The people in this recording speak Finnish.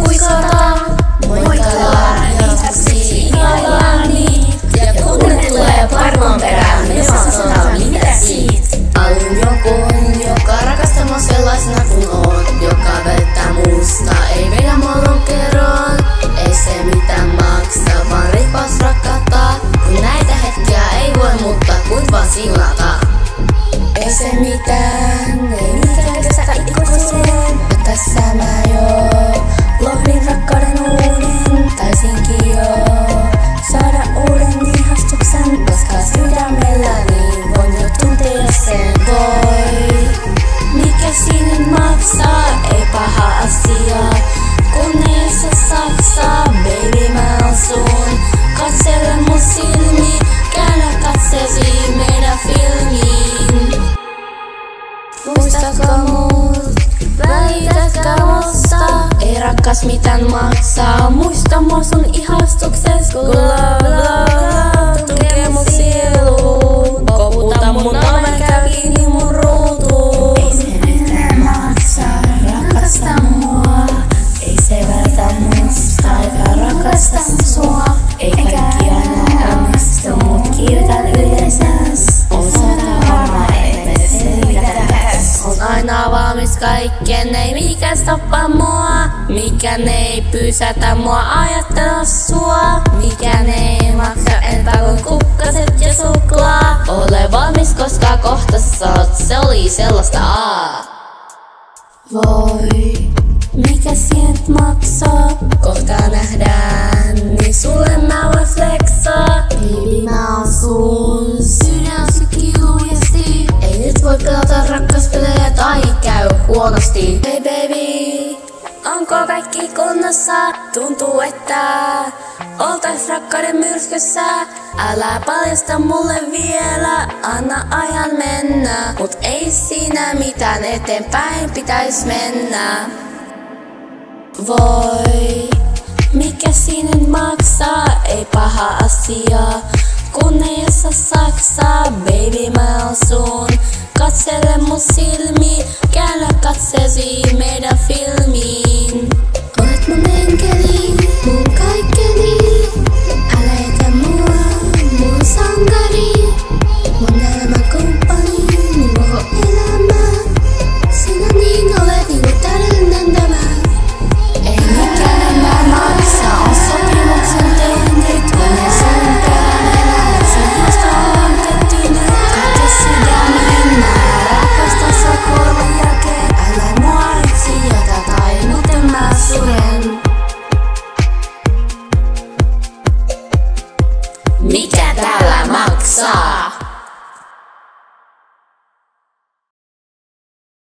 puiskata, moikkaillaan jatkuvasti ihaillaan ja kunne tulee varmaan perään, me saa sanoa mitä siitä. Alun joku, joka rakastaa mua sellaisena kun on, joka välittää musta, ei vedä mua lonkeroon. Ei se mitään maksa, vaan riippaus rakkauttaa, kun näitä hetkiä ei voi muuttaa, kun vaan siunata. Ei se mitään, ei mikään kestä ikuisuuden, ja tässä mä jo lohdin rakkauden uuden, taisinkin jo saada uuden ihastuksen, koska sydämelläni voin jo tuntea sen. Voi, mikä sinne maksaa, ei paha asia, kun ei se saksaa, baby mä oon sun. Katsele mun silmi, käännä katseesi meidän filmiin. Muistatko mut, välitätkö musta, ei rakkas mitään maksaa. Muista mua sun ihastukses, kun love, love, tukee mun sieluun. Koputa mun oven, käy kiinni mun ruutuun. Ei se mitään maksaa, rakasta mua. Ei se vältä musta, eikä rakasta sua. Ei kaikki aina onnistu, mut kiitän yleisös. On sata varma, emme selitä täs. On aina valmis kaikkeen, ei mikään stoppa mua. Mikään ei pysäytä mua ajattella sua. Mikään ei maksa enempää kuin kukkaset ja suklaa. Ole valmis, koska kohta saat, se oli sellaista Voi, mikä sieltä maksaa? Kohta nähdään, niin sulle mä voin flexaa. Baby mä oon sun, sydän sykkii lujasti. Ei nyt voi pelata rakkaspelejä tai käy huonosti. Hey baby, onko kaikki kunnossa? Tuntuu, että oltais rakkauden myrskyssä. Älä paljasta mulle vielä, anna ajan mennä. Mut ei siinä mitään, eteenpäin pitäis mennä. Voi, mikä sinne maksaa, ei paha asia, kun ei osaa saksaa. Baby mä oon sun, katsele mun silmiin, käännä katseesi meidän filmiin. Olet mun enkeli, mun kaikkeni, älä jätä mua, mun sankari, mun elämäkumppani, mun koko elämä. Sinä niin olet niinku täydellinen tämä. Ei mikään enää maksa, on sopimuksen tehnyt, kun ei sun perään enää. Sen josta on kettynyt, katso sydämiin, mä rakastan sua kuoleman jälkeen. Älä mua yksin jätä tai muuten mä suren. Mikä täällä maksaa?